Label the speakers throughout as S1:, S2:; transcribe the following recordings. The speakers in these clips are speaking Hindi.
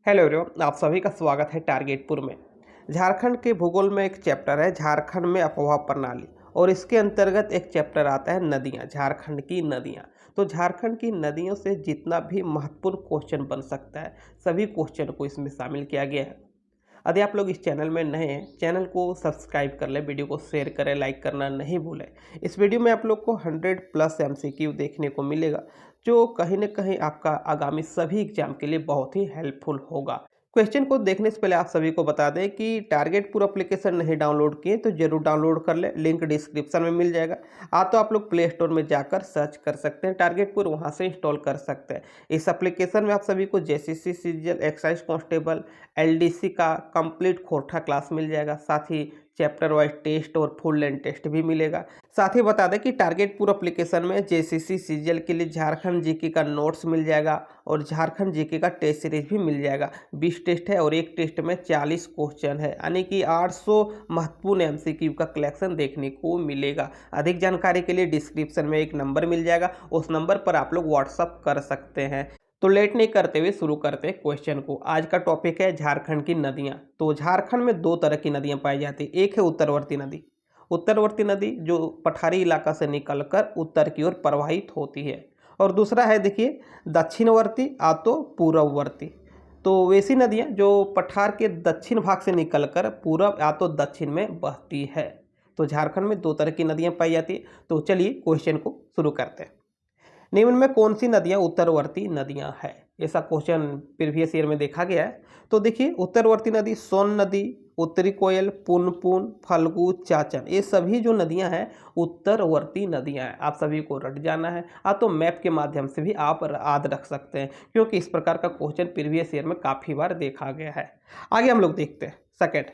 S1: हेलो एवरीवन, आप सभी का स्वागत है टारगेटपुर में। झारखंड के भूगोल में एक चैप्टर है झारखंड में अफवाह प्रणाली और इसके अंतर्गत एक चैप्टर आता है नदियाँ, झारखंड की नदियाँ। तो झारखंड की नदियों से जितना भी महत्वपूर्ण क्वेश्चन बन सकता है सभी क्वेश्चन को इसमें शामिल किया गया है। यदि आप लोग इस चैनल में नए हैं, चैनल को सब्सक्राइब कर लें, वीडियो को शेयर करें, लाइक करना नहीं भूलें। इस वीडियो में आप लोग को 100+ MCQ देखने को मिलेगा जो कहीं ना कहीं आपका आगामी सभी एग्जाम के लिए बहुत ही हेल्पफुल होगा। क्वेश्चन को देखने से पहले आप सभी को बता दें कि टारगेटपुर एप्लीकेशन नहीं डाउनलोड किए तो जरूर डाउनलोड कर लें, लिंक डिस्क्रिप्शन में मिल जाएगा। तो आप लोग प्ले स्टोर में जाकर सर्च कर सकते हैं टारगेटपुर, वहां से इंस्टॉल कर सकते हैं। इस एप्लीकेशन में आप सभी को JCC, CGL, excise constable, LDC का कंप्लीट खोरठा क्लास मिल जाएगा, साथ ही चैप्टर वाइज टेस्ट और फुल लेंथ टेस्ट भी मिलेगा। साथ ही बता दें कि टारगेटपुर एप्लीकेशन में जेसीसी, सीजीएल के लिए झारखंड जीके का नोट्स मिल जाएगा और झारखंड जीके का टेस्ट सीरीज भी मिल जाएगा। 20 टेस्ट है और एक टेस्ट में 40 क्वेश्चन है, यानी कि 800 महत्वपूर्ण एमसीक्यू का कलेक्शन देखने को मिलेगा। अधिक जानकारी के लिए डिस्क्रिप्शन में एक नंबर मिल जाएगा, उस नंबर पर आप लोग व्हाट्सअप कर सकते हैं। तो लेट नहीं करते हुए शुरू करते हैं क्वेश्चन को। आज का टॉपिक है झारखंड की नदियां। तो झारखंड में दो तरह की नदियां पाई जाती है। एक है उत्तरवर्ती नदी, उत्तरवर्ती नदी जो पठारी इलाका से निकलकर उत्तर की ओर प्रवाहित होती है, और दूसरा है देखिए दक्षिणवर्ती तो पूर्ववर्ती। तो वैसी नदियां जो पठार के दक्षिण भाग से निकलकर पूर्व तो दक्षिण में बहती है। तो झारखंड में दो तरह की नदियां पाई जाती है। तो चलिए क्वेश्चन को शुरू करते हैं। निम्न में कौन सी नदियां उत्तरवर्ती नदियां हैं? ऐसा क्वेश्चन प्रीवियस ईयर में देखा गया है। तो देखिए उत्तरवर्ती नदी सोन नदी, उत्तरी कोयल, पुनपुन, फल्गु, चाचन, ये सभी जो नदियां हैं उत्तरवर्ती नदियां हैं। आप सभी को रट जाना है। तो मैप के माध्यम से भी आप याद रख सकते हैं, क्योंकि इस प्रकार का क्वेश्चन प्रीवियस ईयर में काफ़ी बार देखा गया है। आगे हम लोग देखते हैं सेकेंड।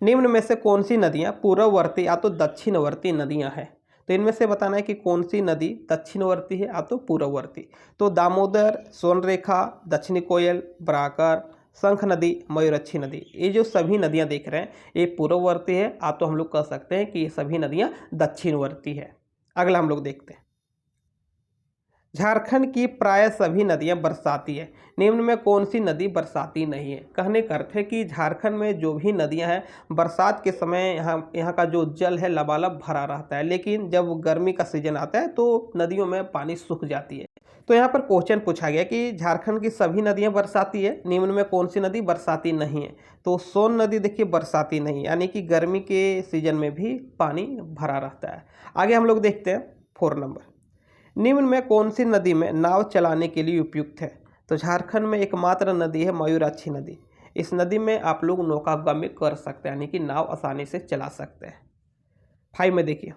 S1: निम्न में से कौन सी नदियां पूर्ववर्ती तो दक्षिणवर्ती नदियां हैं? तो इनमें से बताना है कि कौन सी नदी दक्षिणवर्ती है तो पूर्ववर्ती। तो दामोदर, सोनरेखा, दक्षिणी कोयल, बराकर, शंख नदी, मयूरक्षी नदी, ये जो सभी नदियां देख रहे हैं ये पूर्ववर्ती है। तो हम लोग कह सकते हैं कि ये सभी नदियां दक्षिणवर्ती है। अगला हम लोग देखते हैं। झारखंड की प्राय सभी नदियां बरसाती है। निम्न में कौन सी नदी बरसाती नहीं है? कहने का अर्थ है कि झारखंड में जो भी नदियां हैं बरसात के समय यहाँ का जो जल है लबालब भरा रहता है, लेकिन जब गर्मी का सीजन आता है तो नदियों में पानी सूख जाती है। तो यहाँ पर क्वेश्चन पूछा गया कि झारखंड की सभी नदियां बरसाती है, निम्न में कौन सी नदी बरसाती नहीं है? तो सोन नदी देखिए बरसाती नहीं, यानी कि गर्मी के सीजन में भी पानी भरा रहता है। आगे हम लोग देखते हैं 4 नंबर। निम्न में कौन सी नदी में नाव चलाने के लिए उपयुक्त है? तो झारखंड में एकमात्र नदी है मयूराक्षी नदी। इस नदी में आप लोग नौकागम्य कर सकते हैं, यानी कि नाव आसानी से चला सकते हैं। 5 में देखिए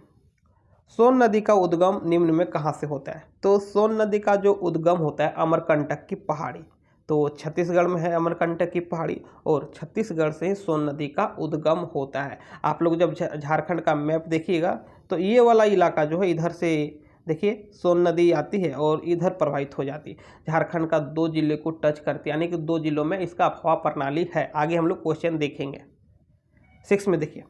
S1: सोन नदी का उद्गम निम्न में कहाँ से होता है? तो सोन नदी का जो उद्गम होता है अमरकंटक की पहाड़ी। तो छत्तीसगढ़ में है अमरकंटक की पहाड़ी और छत्तीसगढ़ से ही सोन नदी का उद्गम होता है। आप लोग जब झारखंड का मैप देखिएगा तो ये वाला इलाका जो है इधर से देखिए सोन नदी आती है और इधर प्रवाहित हो जाती है। झारखंड का 2 जिले को टच करती है, यानी कि 2 जिलों में इसका अफवाह प्रणाली है। आगे हम लोग क्वेश्चन देखेंगे। 6 में देखिए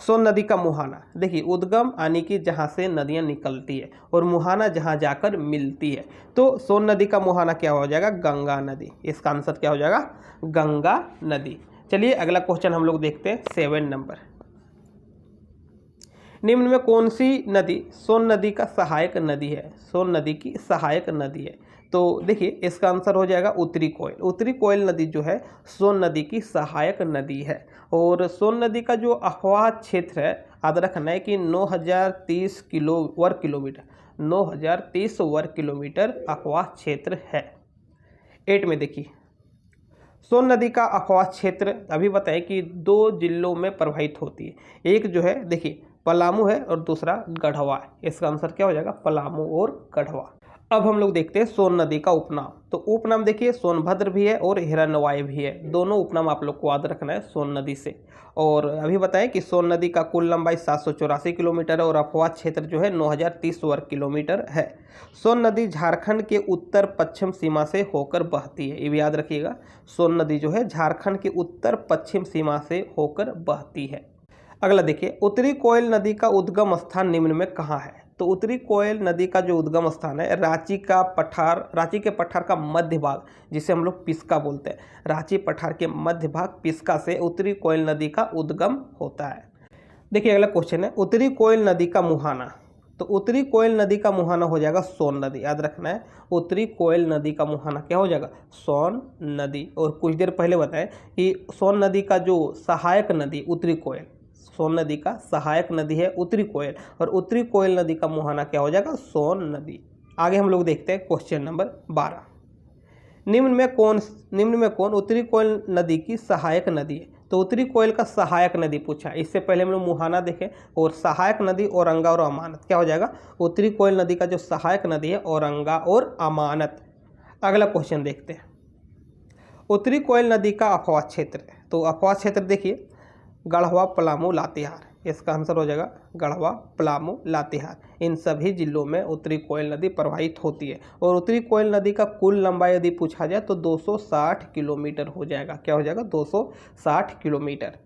S1: सोन नदी का मुहाना। देखिए उद्गम यानी कि जहाँ से नदियाँ निकलती है और मुहाना जहाँ जाकर मिलती है। तो सोन नदी का मुहाना क्या हो जाएगा? गंगा नदी। इसका आंसर क्या हो जाएगा? गंगा नदी। चलिए अगला क्वेश्चन हम लोग देखते हैं 7 नंबर। निम्न में कौन सी नदी सोन नदी का सहायक नदी है? सोन नदी की सहायक नदी है। तो देखिए इसका आंसर हो जाएगा उत्तरी कोयल। उत्तरी कोयल नदी जो है सोन नदी की सहायक नदी है। और सोन नदी का जो अफवाह क्षेत्र है याद रखना है कि 9030 वर्ग किलोमीटर 9030 वर्ग किलोमीटर अफवाह क्षेत्र है। 8 में देखिए सोन नदी का अफवाह क्षेत्र अभी बताएं कि 2 जिलों में प्रवाहित होती है। एक जो है देखिए पलामू है और दूसरा गढ़वा है। इसका आंसर क्या हो जाएगा? पलामू और गढ़वा। अब हम लोग देखते हैं सोन नदी का उपनाम। तो उपनाम देखिए सोनभद्र भी है और हिरण्यवाय भी है। दोनों उपनाम आप लोग को याद रखना है सोन नदी से। और अभी बताएं कि सोन नदी का कुल लंबाई 784 किलोमीटर है और अफवाह क्षेत्र जो है 9030 वर्ग किलोमीटर है। सोन नदी झारखंड के उत्तर पश्चिम सीमा से होकर बहती है, ये भी याद रखिएगा। सोन नदी जो है झारखंड के उत्तर पश्चिम सीमा से होकर बहती है। अगला देखिए उत्तरी कोयल नदी का उद्गम स्थान निम्न में कहाँ है? तो उत्तरी कोयल नदी का जो उद्गम स्थान है रांची के पठार का मध्य भाग, जिसे हम लोग पिस्का बोलते हैं, रांची पठार के मध्य भाग पिस्का से उत्तरी कोयल नदी का उद्गम होता है। देखिए अगला क्वेश्चन है उत्तरी कोयल नदी का मुहाना। तो उत्तरी कोयल नदी का मुहाना हो जाएगा सोन नदी, याद रखना है। उत्तरी कोयल नदी का मुहाना क्या हो जाएगा? सोन नदी। और कुछ देर पहले बताएं कि सोन नदी का जो सहायक नदी उत्तरी कोयल, सोन नदी का सहायक नदी है उत्तरी कोयल, और उत्तरी कोयल नदी का मुहाना क्या हो जाएगा? सोन नदी। आगे हम लोग देखते हैं क्वेश्चन नंबर 12। निम्न में कौन उत्तरी कोयल नदी की सहायक नदी है? तो उत्तरी कोयल का सहायक नदी पूछा। इससे पहले हम लोग मुहाना देखें, और सहायक नदी औरंगा और अमानत क्या हो जाएगा? उत्तरी कोयल नदी का जो सहायक नदी है औरंगा और अमानत। अगला क्वेश्चन देखते हैं, उत्तरी कोयल नदी का अफवाह क्षेत्र है। तो अफवाह क्षेत्र देखिए गढ़वा, पलामू, लातेहार, इसका आंसर हो जाएगा गढ़वा, पलामू, लातेहार। इन सभी जिलों में उत्तरी कोयल नदी प्रवाहित होती है। और उत्तरी कोयल नदी का कुल लंबाई यदि पूछा जाए तो 260 किलोमीटर हो जाएगा। क्या हो जाएगा? 260 किलोमीटर।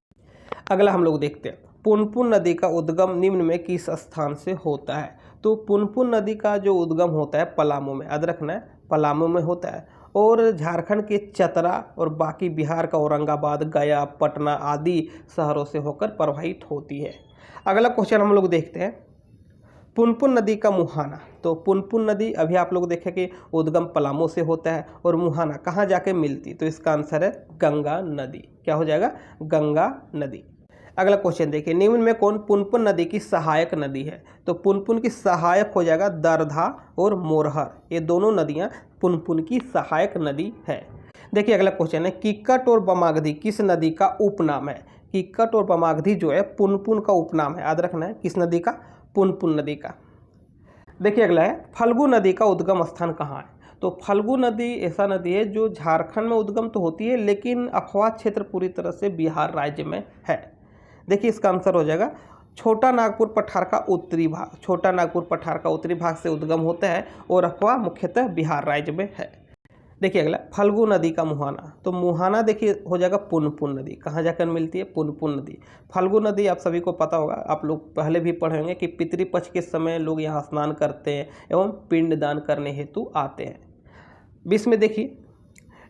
S1: अगला हम लोग देखते हैं पुनपुन नदी का उद्गम निम्न में किस स्थान से होता है? तो पुनपुन नदी का जो उद्गम होता है पलामू में, याद रखना है पलामू में होता है, और झारखंड के चतरा और बाकी बिहार का औरंगाबाद, गया, पटना आदि शहरों से होकर प्रवाहित होती है। अगला क्वेश्चन हम लोग देखते हैं पुनपुन नदी का मुहाना। तो पुनपुन नदी अभी आप लोग देखें कि उद्गम पलामू से होता है, और मुहाना कहाँ जाके मिलती? तो इसका आंसर है गंगा नदी। क्या हो जाएगा? गंगा नदी। अगला क्वेश्चन देखिए निम्न में कौन पुनपुन नदी की सहायक नदी है? तो पुनपुन की सहायक हो जाएगा दरधा और मोरहर, ये दोनों नदियां पुनपुन की सहायक नदी है। देखिए अगला क्वेश्चन है किक्कट और बमागधी किस नदी का उपनाम है? किक्कट और बमागधी जो है पुनपुन का उपनाम है, याद रखना है किस नदी का? पुनपुन नदी का। देखिए अगला है फल्गु नदी का उद्गम स्थान कहाँ है? तो फल्गु नदी ऐसा नदी है जो झारखंड में उद्गम तो होती है, लेकिन अफवाह क्षेत्र पूरी तरह से बिहार राज्य में है। देखिए इसका आंसर हो जाएगा छोटा नागपुर पठार का उत्तरी भाग। छोटा नागपुर पठार का उत्तरी भाग से उद्गम होता है, और अफवाह मुख्यतः बिहार राज्य में है। देखिए अगला फल्गु नदी का मुहाना। तो मुहाना देखिए हो जाएगा पुनपुन नदी। कहाँ जाकर मिलती है? पुनपुन नदी। फल्गु नदी आप सभी को पता होगा, आप लोग पहले भी पढ़े होंगे कि पितृपक्ष के समय लोग यहाँ स्नान करते हैं एवं पिंडदान करने हेतु आते हैं। 20 में देखिए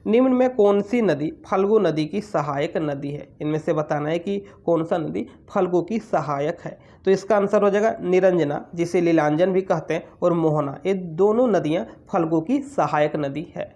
S1: निम्न में कौन सी नदी फल्गु नदी की सहायक नदी है? इनमें से बताना है कि कौन सा नदी फल्गु की सहायक है। तो इसका आंसर हो जाएगा निरंजना, जिसे लीलांजन भी कहते हैं, और मोहना, ये दोनों नदियां फल्गु की सहायक नदी है।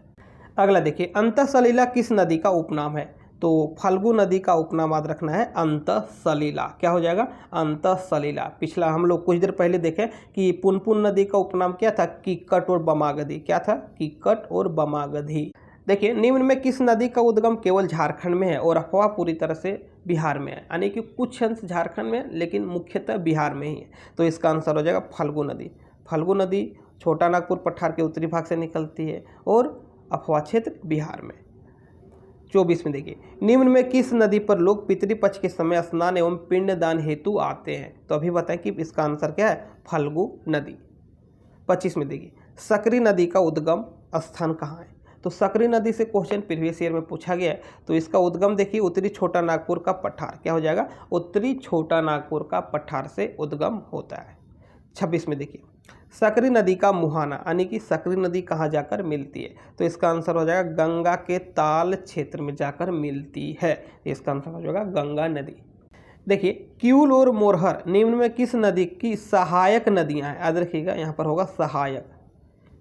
S1: अगला देखिए अंतःसलिला किस नदी का उपनाम है? तो फल्गु नदी का उपनाम याद रखना है अंतःसलिला। क्या हो जाएगा? अंतःसलिला। पिछला हम लोग कुछ देर पहले देखें कि पुनपुन नदी का उपनाम क्या था? किक्कट और बमागधी। क्या था? किक्कट और बमागधी। देखिए निम्न में किस नदी का उद्गम केवल झारखंड में है और अफवाह पूरी तरह से बिहार में है? यानी कि कुछ अंश झारखंड में लेकिन मुख्यतः बिहार में ही है। तो इसका आंसर हो जाएगा फल्गु नदी। फल्गु नदी छोटा नागपुर पठार के उत्तरी भाग से निकलती है, और अफवाह क्षेत्र बिहार में। 24 में देखिए निम्न में किस नदी पर लोग पितृपक्ष के समय स्नान एवं पिंडदान हेतु आते हैं? तो अभी बताएं कि इसका आंसर क्या है? फल्गु नदी। 25 में देखिए सकरी नदी का उद्गम स्थान कहाँ है? तो सकरी नदी से क्वेश्चन प्रीवियस ईयर में पूछा गया है। तो इसका उद्गम देखिए उत्तरी छोटा नागपुर का पठार। क्या हो जाएगा? उत्तरी छोटा नागपुर का पठार से उद्गम होता है। 26 में देखिए सकरी नदी का मुहाना, यानी कि सकरी नदी कहाँ जाकर मिलती है? तो इसका आंसर हो जाएगा गंगा के ताल क्षेत्र में जाकर मिलती है। इसका आंसर हो जाएगा गंगा नदी। देखिए क्यूल और मोरहर निम्न में किस नदी की सहायक नदियां हैं? याद रखिएगा यहाँ पर होगा सहायक।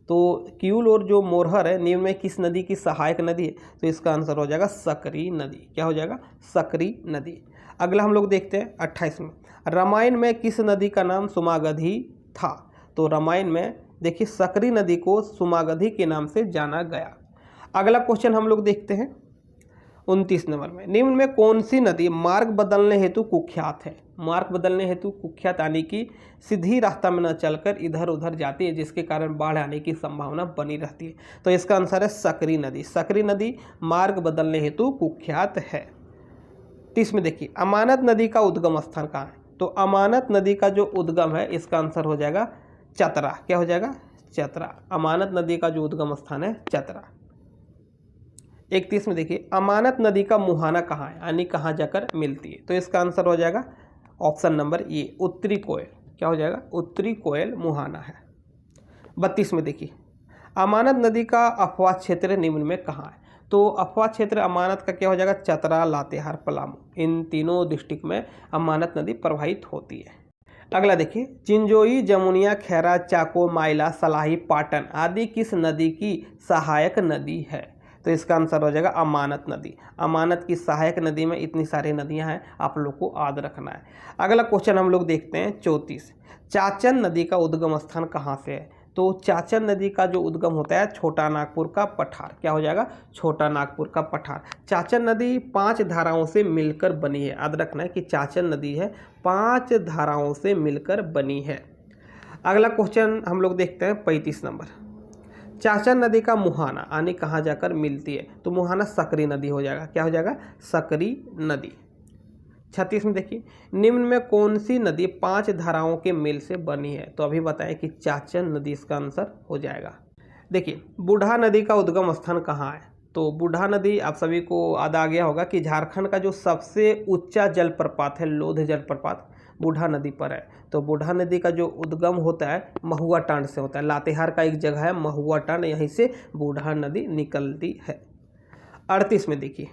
S1: तो क्यूल और जो मोरहर है निम्न में किस नदी की सहायक नदी है? तो इसका आंसर हो जाएगा सकरी नदी। क्या हो जाएगा? सकरी नदी। अगला हम लोग देखते हैं 28 में रामायण में किस नदी का नाम सुमागधी था? तो रामायण में देखिए सकरी नदी को सुमागधी के नाम से जाना गया। अगला क्वेश्चन हम लोग देखते हैं 29 नंबर में निम्न में कौन सी नदी मार्ग बदलने हेतु कुख्यात है? मार्ग बदलने हेतु कुख्यात यानी कि सीधी रास्ता में न चलकर इधर उधर जाती है, जिसके कारण बाढ़ आने की संभावना बनी रहती है। तो इसका आंसर है सकरी नदी। सकरी नदी मार्ग बदलने हेतु कुख्यात है। 30 में देखिए अमानत नदी का उद्गम स्थान कहाँ है? तो अमानत नदी का जो उद्गम है इसका आंसर हो जाएगा चतरा। क्या हो जाएगा? चतरा। अमानत नदी का जो उद्गम स्थान है चतरा। 31 में देखिए अमानत नदी का मुहाना कहाँ है, यानी कहाँ जाकर मिलती है? तो इसका आंसर हो जाएगा ऑप्शन नंबर ए उत्तरी कोयल। क्या हो जाएगा, उत्तरी कोयल मुहाना है। 32 में देखिए, अमानत नदी का अपवाद क्षेत्र निम्न में कहाँ है। तो अपवाद क्षेत्र अमानत का क्या हो जाएगा, चतरा, लातेहार, पलामू, इन तीनों डिस्ट्रिक्ट में अमानत नदी प्रवाहित होती है। अगला देखिए, चिंजोई, जमुनिया, खैरा, चाको, माइला, सलाही, पाटन आदि किस नदी की सहायक नदी है। तो इसका आंसर हो जाएगा अमानत नदी। अमानत की सहायक नदी में इतनी सारी नदियां हैं, आप लोग को याद रखना है। अगला क्वेश्चन हम लोग देखते हैं 34, चाचन नदी का उद्गम स्थान कहाँ से है। तो चाचन नदी का जो उद्गम होता है छोटा नागपुर का पठार, क्या हो जाएगा, छोटा नागपुर का पठार। चाचन नदी 5 धाराओं से मिलकर बनी है, याद रखना है कि चाचन नदी है 5 धाराओं से मिलकर बनी है। अगला क्वेश्चन हम लोग देखते हैं 35 नंबर, चाचन नदी का मुहाना आनी कहाँ जाकर मिलती है। तो मुहाना सकरी नदी हो जाएगा, क्या हो जाएगा, सकरी नदी। 36 में देखिए, निम्न में कौन सी नदी 5 धाराओं के मेल से बनी है। तो अभी बताएं कि चाचन नदी इसका आंसर हो जाएगा। देखिए, बूढ़ा नदी का उद्गम स्थान कहाँ है। तो बूढ़ा नदी आप सभी को याद आ गया होगा कि झारखंड का जो सबसे ऊंचा जलप्रपात है लोध जलप्रपात बूढ़ा नदी पर है। तो बूढ़ा नदी का जो उद्गम होता है महुआ टांड से होता है। लातेहार का एक जगह है महुआ टांड, यहीं से बूढ़ा नदी निकलती है। 38 में देखिए,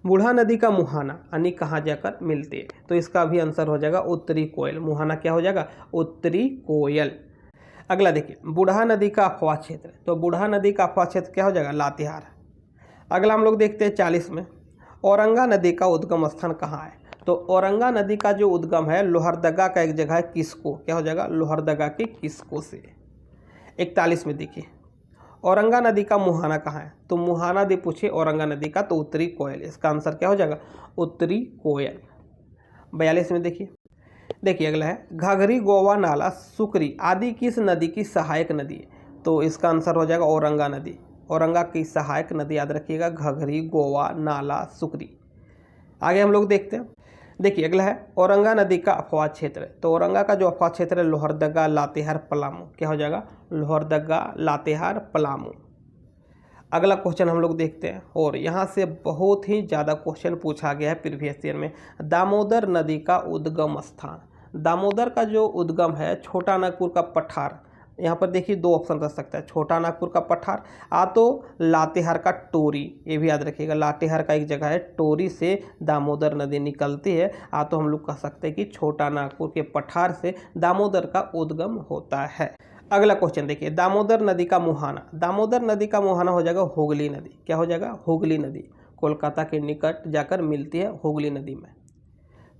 S1: बूढ़ा नदी का मुहाना यानी कहाँ जाकर मिलती है। तो इसका भी आंसर हो जाएगा उत्तरी कोयल। मुहाना क्या हो जाएगा, उत्तरी कोयल। अगला देखिए, बूढ़ा नदी का अफवाह क्षेत्र। तो बूढ़ा नदी का अफवाह क्षेत्र क्या हो जाएगा, लातेहार। अगला हम लोग देखते हैं 40 में, औरंगा नदी का उद्गम स्थान कहाँ है। तो औरंगा नदी का जो उद्गम है लोहरदगा का एक जगह है किस्को, क्या हो जाएगा, लोहरदगा के किस्को से। 41 में देखिए, औरंगा नदी का मुहाना कहाँ है। तो मुहाना नदी पूछे औरंगा नदी का, तो उत्तरी कोयल। इसका आंसर क्या हो जाएगा, उत्तरी कोयल। 42 में देखिए अगला है, घाघरी, गोवा, नाला, सुकरी आदि किस नदी की सहायक नदी है। तो इसका आंसर हो जाएगा औरंगा नदी। औरंगा की सहायक नदी याद रखिएगा, घाघरी, गोवा, नाला, सुकरी। आगे हम लोग देखते हैं। देखिए अगला है, औरंगा नदी का अफवाह क्षेत्र। तो औरंगा का जो अफवाह क्षेत्र है लोहरदगा, लातेहार, पलामू, क्या हो जाएगा, लोहरदगा, लातेहार, पलामू। अगला क्वेश्चन हम लोग देखते हैं, और यहाँ से बहुत ही ज़्यादा क्वेश्चन पूछा गया है प्रीवियस ईयर में। दामोदर नदी का उद्गम स्थान। दामोदर का जो उद्गम है छोटा नागपुर का पठार। यहाँ पर देखिए 2 ऑप्शन रह सकता है, छोटा नागपुर का पठार तो लातेहार का टोरी। ये भी याद रखिएगा, लातेहार का एक जगह है टोरी से दामोदर नदी निकलती है। तो हम लोग कह सकते हैं कि छोटा नागपुर के पठार से दामोदर का उद्गम होता है। अगला क्वेश्चन देखिए, दामोदर नदी का मुहाना। दामोदर नदी का मुहाना हो जाएगा हुगली नदी, क्या हो जाएगा, हुगली नदी। कोलकाता के निकट जाकर मिलती है हुगली नदी में।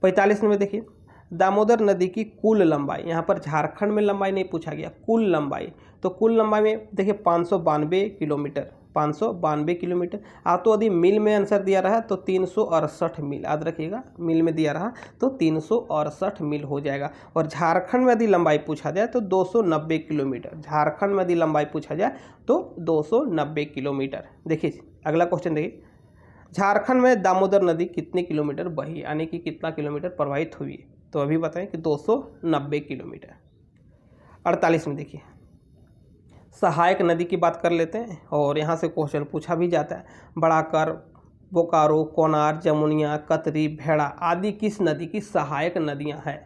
S1: 45 में देखिए, दामोदर नदी की कुल लंबाई। यहाँ पर झारखंड में लंबाई नहीं पूछा गया, कुल लंबाई। तो कुल लंबाई में देखिए 592 किलोमीटर, 592 किलोमीटर। तो यदि मील में आंसर दिया रहा तो 368 मील, याद रखिएगा, मील में दिया रहा तो 368 मील हो जाएगा। और झारखंड में यदि लंबाई पूछा जाए तो 290 किलोमीटर। झारखंड में यदि लंबाई पूछा जाए तो 290 किलोमीटर। देखिए अगला क्वेश्चन देखिए, झारखंड में दामोदर नदी कितने किलोमीटर बही, यानी कि कितना किलोमीटर प्रवाहित हुई। तो अभी बताएं कि 290 किलोमीटर। 48 में देखिए, सहायक नदी की बात कर लेते हैं, और यहाँ से क्वेश्चन पूछा भी जाता है। बड़ाकर, बोकारो, कोनार, जमुनिया, कतरी, भेड़ा आदि किस नदी की सहायक नदियाँ हैं।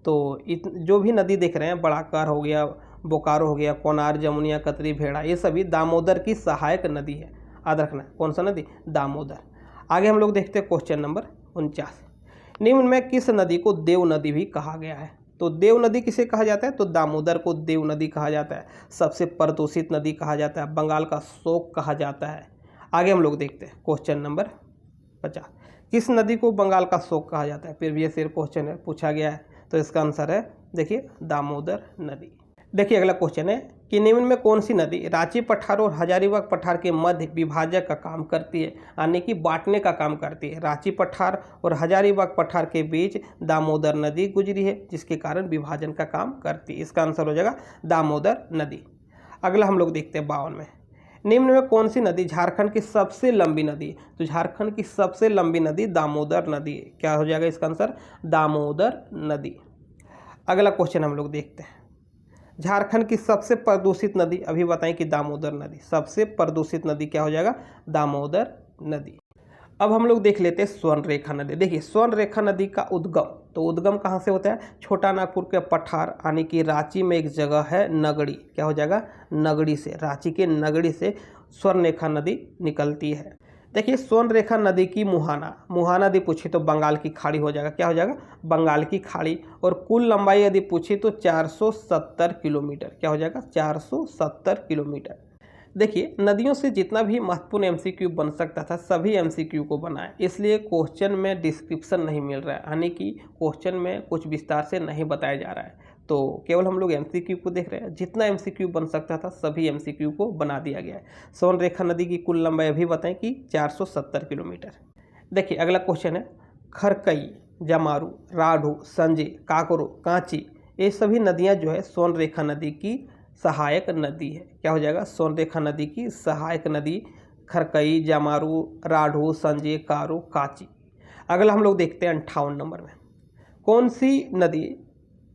S1: तो जो भी नदी देख रहे हैं, बड़ाकर हो गया, बोकारो हो गया, कोनार, जमुनिया, कतरी, भेड़ा, ये सभी दामोदर की सहायक नदी है। याद रखना कौन सा नदी, दामोदर। आगे हम लोग देखते हैं क्वेश्चन नंबर 49, निम्न में किस नदी को देव नदी भी कहा गया है। तो देव नदी किसे कहा जाता है। तो दामोदर को देव नदी कहा जाता है। सबसे प्रदूषित नदी कहा जाता है, बंगाल का शोक कहा जाता है। आगे हम लोग देखते हैं क्वेश्चन नंबर 50, किस नदी को बंगाल का शोक कहा जाता है। प्रीवियस ईयर क्वेश्चन है, पूछा गया है। तो इसका आंसर है देखिए दामोदर नदी। देखिए अगला क्वेश्चन है कि निम्न में कौन सी नदी रांची पठार और हजारीबाग पठार के मध्य विभाजक का काम करती है, यानी कि बांटने का काम करती है। रांची पठार और हजारीबाग पठार के बीच दामोदर नदी गुजरी है, जिसके कारण विभाजन का काम करती है। इसका आंसर हो जाएगा दामोदर नदी। अगला हम लोग देखते हैं 52 में, निम्न में कौन सी नदी झारखंड की सबसे लंबी नदी है। तो झारखंड की सबसे लंबी नदी दामोदर नदी है। क्या हो जाएगा इसका आंसर, दामोदर नदी। अगला क्वेश्चन हम लोग देखते हैं, झारखंड की सबसे प्रदूषित नदी। अभी बताएं कि दामोदर नदी। सबसे प्रदूषित नदी क्या हो जाएगा, दामोदर नदी। अब हम लोग देख लेते हैं स्वर्ण रेखा नदी। देखिए स्वर्ण रेखा नदी का उद्गम तो उद्गम कहाँ से होता है? छोटा नागपुर के पठार यानी कि रांची में एक जगह है नगड़ी, क्या हो जाएगा? नगड़ी से, रांची के नगड़ी से स्वर्णरेखा नदी निकलती है। देखिए स्वर्णरेखा नदी की मुहाना, मुहाना यदि पूछी तो बंगाल की खाड़ी हो जाएगा, क्या हो जाएगा? बंगाल की खाड़ी। और कुल लंबाई यदि पूछी तो 470 किलोमीटर, क्या हो जाएगा? 470 किलोमीटर। देखिए नदियों से जितना भी महत्वपूर्ण एमसीक्यू बन सकता था सभी एमसीक्यू को बनाए, इसलिए क्वेश्चन में डिस्क्रिप्शन नहीं मिल रहा है, यानी कि क्वेश्चन में कुछ विस्तार से नहीं बताया जा रहा है, तो केवल हम लोग एमसीक्यू को देख रहे हैं। जितना एमसीक्यू बन सकता था सभी एमसीक्यू को बना दिया गया है। स्वर्णरेखा नदी की कुल लंबाई अभी बताएं कि 470 किलोमीटर। देखिए अगला क्वेश्चन है, खरकई, जमारू, राढ़ू, संजय, काकरो, कांची, ये सभी नदियाँ जो है स्वर्णरेखा नदी की सहायक नदी है, क्या हो जाएगा? स्वर्णरेखा नदी की सहायक नदी खरकई, जामारू, राढ़ू, संजय, कारू, काची। अगला हम लोग देखते हैं 58 नंबर में, कौन सी नदी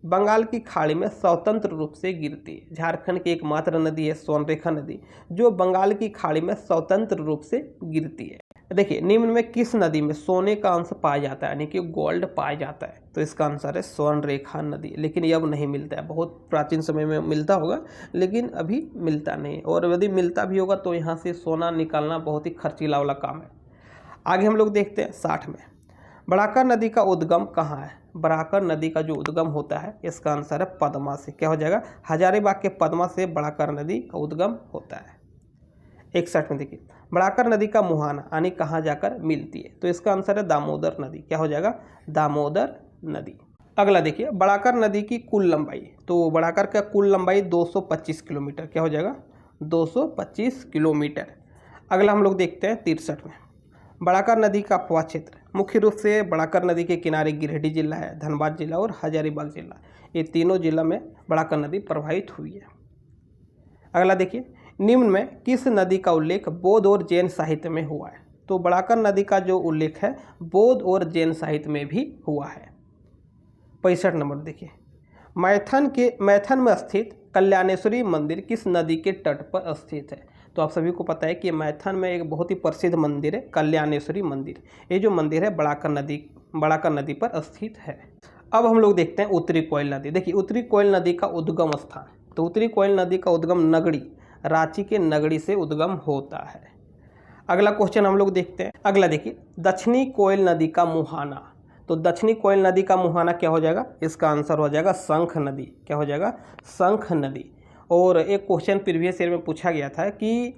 S1: बंगाल की खाड़ी में स्वतंत्र रूप से गिरती है? झारखंड की एकमात्र नदी है स्वर्णरेखा नदी जो बंगाल की खाड़ी में स्वतंत्र रूप से गिरती है। देखिए निम्न में किस नदी में सोने का अंश पाया जाता है, यानी कि गोल्ड पाया जाता है? तो इसका आंसर है स्वर्णरेखा नदी, लेकिन ये अब नहीं मिलता है। बहुत प्राचीन समय में मिलता होगा लेकिन अभी मिलता नहीं, और यदि मिलता भी होगा तो यहाँ से सोना निकालना बहुत ही खर्चीला वाला काम है। आगे हम लोग देखते हैं 60 में, बड़ाकर नदी का उद्गम कहाँ है? बड़ाकर नदी का जो उद्गम होता है इसका आंसर है पद्मा से, क्या हो जाएगा? हजारीबाग के पद्मा से बड़ाकर नदी का उद्गम होता है। 61 में देखिए, बड़ाकर नदी का मुहाना यानी कहाँ जाकर मिलती है? तो इसका आंसर है दामोदर नदी, क्या हो जाएगा? दामोदर नदी। अगला देखिए, बड़ाकर नदी की कुल लंबाई, तो बड़ाकर का कुल लंबाई 225 किलोमीटर, क्या हो जाएगा? 225 किलोमीटर। अगला हम लोग देखते हैं 63 में, बड़ाकर नदी का अपवाह क्षेत्र। मुख्य रूप से बड़ाकर नदी के किनारे गिरिडीह जिला है, धनबाद जिला और हजारीबाग जिला, ये तीनों जिला में बड़ाकर नदी प्रभावित हुई है। अगला देखिए, निम्न में किस नदी का उल्लेख बौद्ध और जैन साहित्य में हुआ है? तो बड़ाकर नदी का जो उल्लेख है बौद्ध और जैन साहित्य में भी हुआ है। 65 नंबर देखिए, मैथन में स्थित कल्याणेश्वरी मंदिर किस नदी के तट पर स्थित है? तो आप सभी को पता है कि मैथन में एक बहुत ही प्रसिद्ध मंदिर है कल्याणेश्वरी मंदिर। ये जो मंदिर है बड़ाकर नदी पर स्थित है। अब हम लोग देखते हैं उत्तरी कोयल नदी। देखिए उत्तरी कोयल नदी का उद्गम स्थान, तो उत्तरी कोयल नदी का उद्गम नगड़ी, रांची के नगड़ी से उद्गम होता है। अगला क्वेश्चन हम लोग देखते हैं। अगला देखिए, दक्षिणी कोयल नदी का मुहाना, तो दक्षिणी कोयल नदी का मुहाना क्या हो जाएगा? इसका आंसर हो जाएगा शंख नदी, क्या हो जाएगा? शंख नदी। और एक क्वेश्चन प्रीवियस ईयर में पूछा गया था कि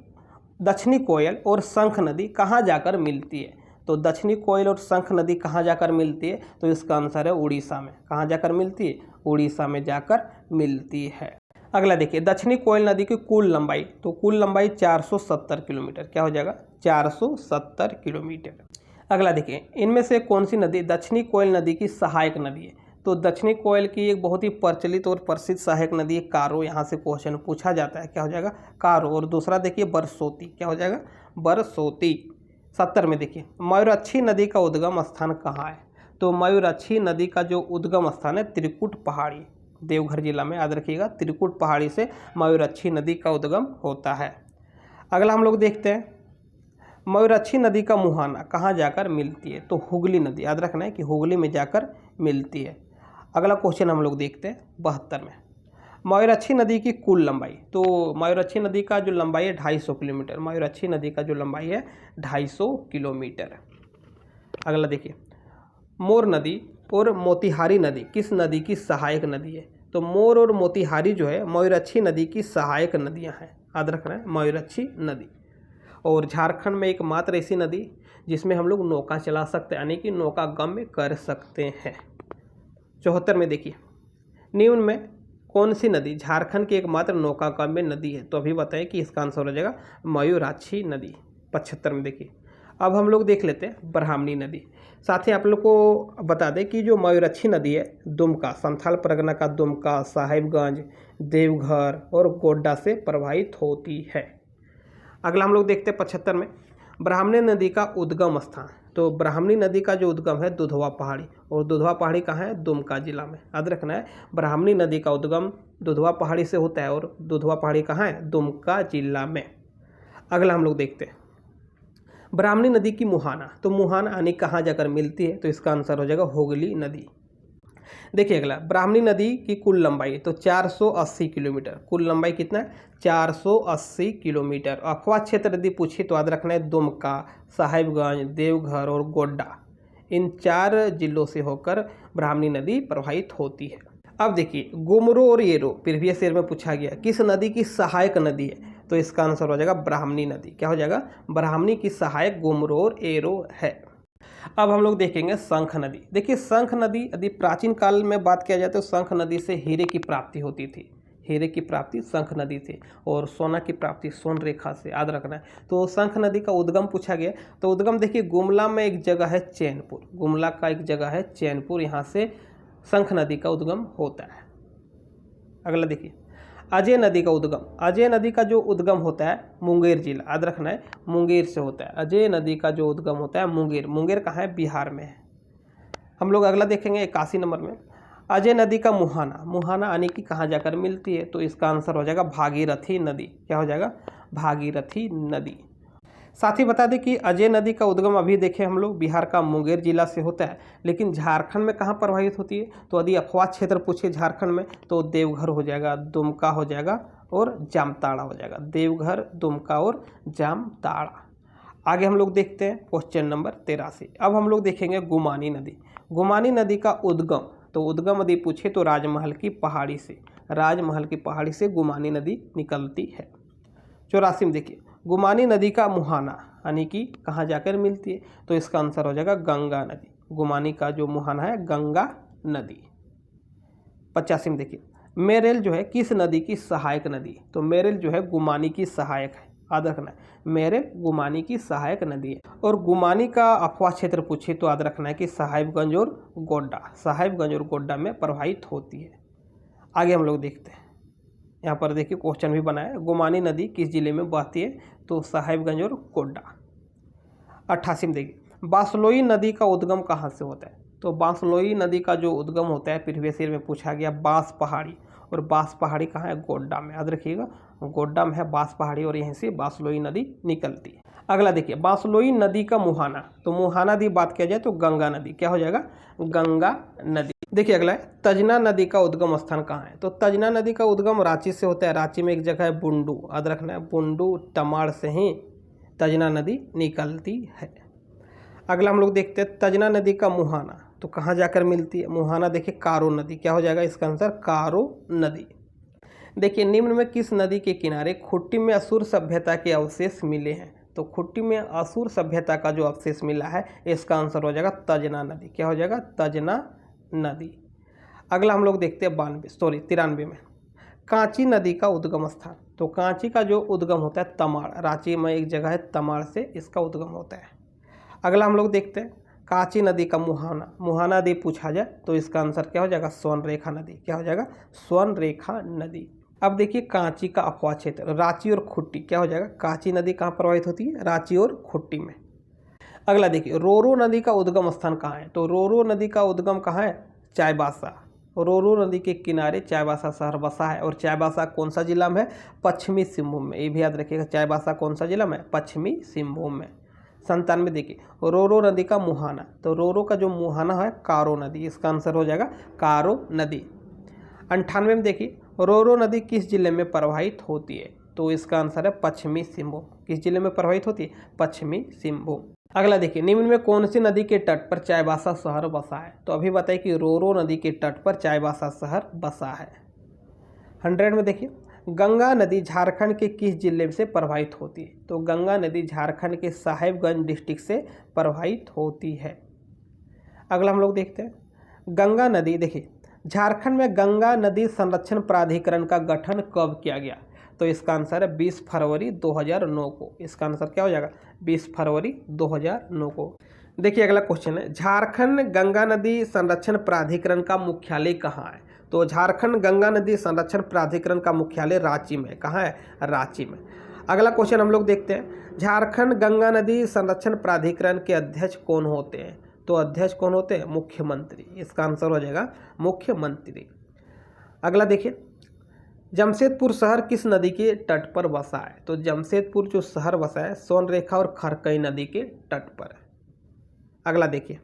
S1: दक्षिणी कोयल और शंख नदी कहाँ जाकर मिलती है? तो दक्षिणी कोयल और शंख नदी कहाँ जाकर मिलती है? तो इसका आंसर है उड़ीसा में। कहाँ जाकर मिलती है? उड़ीसा में जाकर मिलती है। अगला देखिए, दक्षिणी कोयल नदी की कुल लंबाई, तो कुल लंबाई 470 किलोमीटर, क्या हो जाएगा? 470 किलोमीटर। अगला देखिए, इनमें से कौन सी नदी दक्षिणी कोयल नदी की सहायक नदी है? तो दक्षिणी कोयल की एक बहुत ही प्रचलित और प्रसिद्ध सहायक नदी है कारो, यहाँ से क्वेश्चन पूछा जाता है, क्या हो जाएगा? कारो। और दूसरा देखिए बरसोती, क्या हो जाएगा? बरसोती। 70 में देखिए, मयूराक्षी नदी का उद्गम स्थान कहाँ है? तो मयूराक्षी नदी का जो उद्गम स्थान है त्रिकुट पहाड़ी, देवघर जिला में, याद रखिएगा त्रिकुट पहाड़ी से मयूराक्षी नदी का उद्गम होता है। अगला हम लोग देखते हैं, मयूराक्षी नदी का मुहाना कहाँ जाकर मिलती है? तो हुगली नदी, याद रखना है कि हुगली में जाकर मिलती है। अगला क्वेश्चन हम लोग देखते हैं 72 में, मयूराक्षी नदी की कुल लंबाई, तो मयूराक्षी नदी का जो लंबाई है 250 किलोमीटर, मयूराक्षी नदी का जो लंबाई है 250 किलोमीटर। अगला देखिए, मोर नदी और मोतिहारी नदी किस नदी की सहायक नदी है? तो मोर और मोतिहारी जो है मयूराक्षी नदी की सहायक नदियां हैं, याद रखना है मयूराक्षी नदी। और झारखंड में एकमात्र ऐसी नदी जिसमें हम लोग नौका चला सकते हैं, यानी कि नौका गम्य कर सकते हैं। 74 में देखिए, निम्न में कौन सी नदी झारखंड की एकमात्र नौका गम्य नदी है? तो अभी बताएं कि इसका आंसर हो जाएगा मयूराक्षी नदी। 75 में देखिए, अब हम लोग देख लेते हैं ब्राह्मणी नदी। साथ ही आप लोग को बता दें कि जो मयूराक्षी नदी है दुमका, संथाल परगना का दुमका, साहिबगंज, देवघर और गोड्डा से प्रभावित होती है। अगला हम लोग देखते हैं 75 में, ब्राह्मणी नदी का उद्गम स्थान, तो ब्राह्मणी नदी का जो उद्गम है दुधवा पहाड़ी, और दुधवा पहाड़ी कहाँ है? दुमका जिला में, याद रखना है ब्राह्मणी नदी का उद्गम दुधवा पहाड़ी से होता है, और दुधवा पहाड़ी कहाँ है? दुमका जिला में। अगला हम लोग देखते हैं ब्राह्मणी नदी की मुहाना, तो मुहाना यानी कहाँ जाकर मिलती है? तो इसका आंसर हो जाएगा हुगली नदी। देखिए अगला, ब्राह्मणी नदी की कुल लंबाई तो 480 किलोमीटर। कुल लंबाई कितना है? 480 किलोमीटर। अफवाह क्षेत्र यदि पूछे तो याद रखना है दुमका, साहिबगंज, देवघर और गोड्डा, इन 4 जिलों से होकर ब्राह्मणी नदी प्रवाहित होती है। अब देखिए, गुमरो और एरो प्रीवियस ईयर में पूछा गया किस नदी की सहायक नदी है, तो इसका आंसर हो जाएगा ब्राह्मणी नदी। क्या हो जाएगा? ब्राह्मणी की सहायक गुमरो और एरो है। अब हम लोग देखेंगे शंख नदी। देखिए शंख नदी यदि प्राचीन काल में बात किया जाए तो शंख नदी से हीरे की प्राप्ति होती थी। हीरे की प्राप्ति शंख नदी से, और सोना की प्राप्ति सोन रेखा से, याद रखना है। तो शंख नदी का उद्गम पूछा गया, तो उद्गम देखिए गुमला में एक जगह है चैनपुर, गुमला का एक जगह है चैनपुर, यहाँ से शंख नदी का उद्गम होता है। अगला देखिए, अजय नदी का उद्गम। अजय नदी का जो उद्गम होता है मुंगेर जिला, याद रखना है मुंगेर से होता है। अजय नदी का जो उद्गम होता है मुंगेर, मुंगेर कहाँ है? बिहार में है। हम लोग अगला देखेंगे 81 नंबर में, अजय नदी का मुहाना। मुहाना आने की कहाँ जाकर मिलती है, तो इसका आंसर हो जाएगा भागीरथी नदी। क्या हो जाएगा? भागीरथी नदी। साथ ही बता दें कि अजय नदी का उद्गम अभी देखें हम लोग बिहार का मुंगेर जिला से होता है, लेकिन झारखंड में कहाँ प्रवाहित होती है, तो यदि अफवाह क्षेत्र पूछे झारखंड में तो देवघर हो जाएगा, दुमका हो जाएगा और जामताड़ा हो जाएगा। देवघर, दुमका और जामताड़ा। आगे हम लोग देखते हैं क्वेश्चन नंबर 83। अब हम लोग देखेंगे गुमानी नदी। गुमानी नदी का उद्गम, तो उद्गम यदि पूछे तो राजमहल की पहाड़ी से, राजमहल की पहाड़ी से गुमानी नदी निकलती है। 84 में देखिए, गुमानी नदी का मुहाना यानी कि कहाँ जाकर मिलती है, तो इसका आंसर हो जाएगा गंगा नदी। गुमानी का जो मुहाना है गंगा नदी। 85 में देखिए, मेरेल जो है किस नदी की सहायक नदी, तो मेरेल जो है गुमानी की सहायक है, याद रखना है मेरेल गुमानी की सहायक नदी है। और गुमानी का अफवाह क्षेत्र पूछे तो याद रखना है कि साहिबगंज और गोड्डा, साहिबगंज और गोड्डा में प्रवाहित होती है। आगे हम लोग देखते हैं, यहाँ पर देखिए क्वेश्चन भी बना है, गुमानी नदी किस जिले में बहती है, तो साहिबगंज और गोड्डा। 88 में देखिए, बांसलोई नदी का उद्गम कहाँ से होता है, तो बांसलोई नदी का जो उद्गम होता है प्रीवियस ईयर में पूछा गया बांस पहाड़ी, और बांस पहाड़ी कहाँ है? गोड्डा में, याद रखिएगा गोड्डा में है बांस पहाड़ी, और यहीं से बांसलोई नदी निकलती है। अगला देखिए, बांसलोई नदी का मुहाना, तो मुहाना नदी बात किया जाए तो गंगा नदी। क्या हो जाएगा? गंगा नदी। देखिए अगला है, तजना नदी का उद्गम स्थान कहाँ है, तो तजना नदी का उद्गम रांची से होता है। रांची में एक जगह है बुंडू, याद रखना है बुंडू, तमाड़ से ही तजना नदी निकलती है। अगला हम लोग देखते हैं तजना नदी का मुहाना, तो कहाँ जाकर मिलती है? मुहाना देखिए कारो नदी। क्या हो जाएगा इसका आंसर? कारो नदी। देखिए, निम्न में किस नदी के किनारे खुट्टी में असुर सभ्यता के अवशेष मिले हैं, तो खुट्टी में असुर सभ्यता का जो अवशेष मिला है इसका आंसर हो जाएगा तजना नदी। क्या हो जाएगा? तजना नदी। अगला हम लोग देखते हैं 93 में, कांची नदी का उद्गम स्थान, तो कांची का जो उद्गम होता है तमाड़, रांची में एक जगह है तमाड़ से इसका उद्गम होता है। अगला हम लोग देखते हैं कांची नदी का मुहाना, मुहाना नदी पूछा जाए तो इसका आंसर क्या हो जाएगा? स्वर्णरेखा नदी। क्या हो जाएगा? स्वर्णरेखा नदी। अब देखिए कांची का अफवाह क्षेत्र, रांची और खुट्टी। क्या हो जाएगा? कांची नदी कहाँ प्रवाहित होती है? रांची और खुट्टी में। अगला देखिए, रोरो नदी का उद्गम स्थान कहाँ है, तो रोरो नदी का उद्गम कहाँ है? चाईबासा। रोरो नदी के किनारे चाईबासा शहर बसा है, और चाईबासा कौन सा जिला में है? पश्चिमी सिंहभूम में। ये भी याद रखिएगा, चाईबासा कौन सा जिला में है? पश्चिमी सिंहभूम में। 97 देखिए, रोरो नदी का मुहाना, तो रोरो का जो मुहाना है कारो नदी, इसका आंसर हो जाएगा कारो नदी। 98 में देखिए, रोरो नदी किस जिले में प्रवाहित होती है, तो इसका आंसर है पश्चिमी सिंहभूम। किस जिले में प्रवाहित होती है? पश्चिमी सिंहभूम। अगला देखिए, निम्न में कौन सी नदी के तट पर चाईबासा शहर बसा है, तो अभी बताइए कि रोरो नदी के तट पर चाईबासा शहर बसा है। 100 में देखिए, गंगा नदी झारखंड के किस जिले से प्रवाहित होती है, तो गंगा नदी झारखंड के साहिबगंज डिस्ट्रिक्ट से प्रवाहित होती है। अगला हम लोग देखते हैं, गंगा नदी। देखिए, झारखंड में गंगा नदी संरक्षण प्राधिकरण का गठन कब किया गया, तो इसका आंसर है 20 फरवरी 2009 को। इसका आंसर क्या हो जाएगा? 20 फरवरी 2009 को। देखिए अगला क्वेश्चन है, झारखंड गंगा नदी संरक्षण प्राधिकरण का मुख्यालय कहाँ है, तो झारखंड गंगा नदी संरक्षण प्राधिकरण का मुख्यालय रांची में। कहाँ है? रांची में। अगला क्वेश्चन हम लोग देखते हैं, झारखंड गंगा नदी संरक्षण प्राधिकरण के अध्यक्ष कौन होते हैं, तो अध्यक्ष कौन होते हैं? मुख्यमंत्री। इसका आंसर हो जाएगा मुख्यमंत्री। अगला देखिए, जमशेदपुर शहर किस नदी के तट पर बसा है, तो जमशेदपुर जो शहर बसा है सोनरेखा और खरकई नदी के तट पर है। अगला देखिए,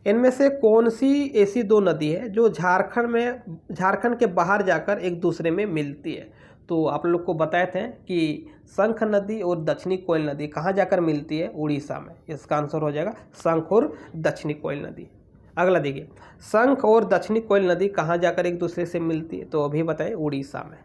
S1: इनमें से कौन सी ऐसी दो नदी है जो झारखंड के बाहर जाकर एक दूसरे में मिलती है? तो आप लोग को बताए थे कि शंख नदी और दक्षिणी कोयल नदी कहाँ जाकर मिलती है? उड़ीसा में। इसका आंसर हो जाएगा शंख और दक्षिणी कोयल नदी। अगला देखिए, शंख और दक्षिणी कोयल नदी कहाँ जाकर एक दूसरे से मिलती है? तो अभी बताए उड़ीसा में।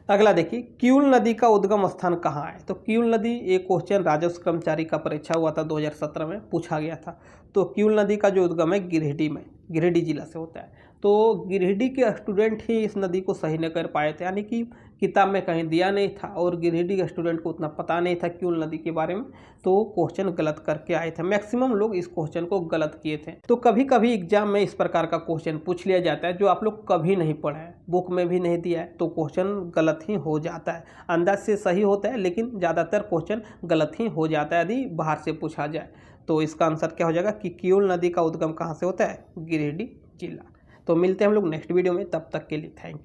S1: अगला देखिए, किउल नदी का उद्गम स्थान कहाँ है? तो किउल नदी, एक क्वेश्चन राजस्व कर्मचारी का परीक्षा हुआ था 2017 में, पूछा गया था। तो किउल नदी का जो उद्गम है गिरिडीह में, गिरिडीह जिला से होता है। तो गिरिडीह के स्टूडेंट ही इस नदी को सही न कर पाए थे, यानी कि किताब में कहीं दिया नहीं था और गिरिडीह के स्टूडेंट को उतना पता नहीं था किउल नदी के बारे में, तो क्वेश्चन गलत करके आए थे। मैक्सिमम लोग इस क्वेश्चन को गलत किए थे। तो कभी कभी एग्जाम में इस प्रकार का क्वेश्चन पूछ लिया जाता है जो आप लोग कभी नहीं पढ़े हैं, बुक में भी नहीं दिया है, तो क्वेश्चन गलत ही हो जाता है। अंदाज से सही होता है लेकिन ज़्यादातर क्वेश्चन गलत ही हो जाता है यदि बाहर से पूछा जाए। तो इसका आंसर क्या हो जाएगा कि किउल नदी का उद्गम कहाँ से होता है? गिरिडीह जिला। तो मिलते हैं हम लोग नेक्स्ट वीडियो में, तब तक के लिए थैंक यू।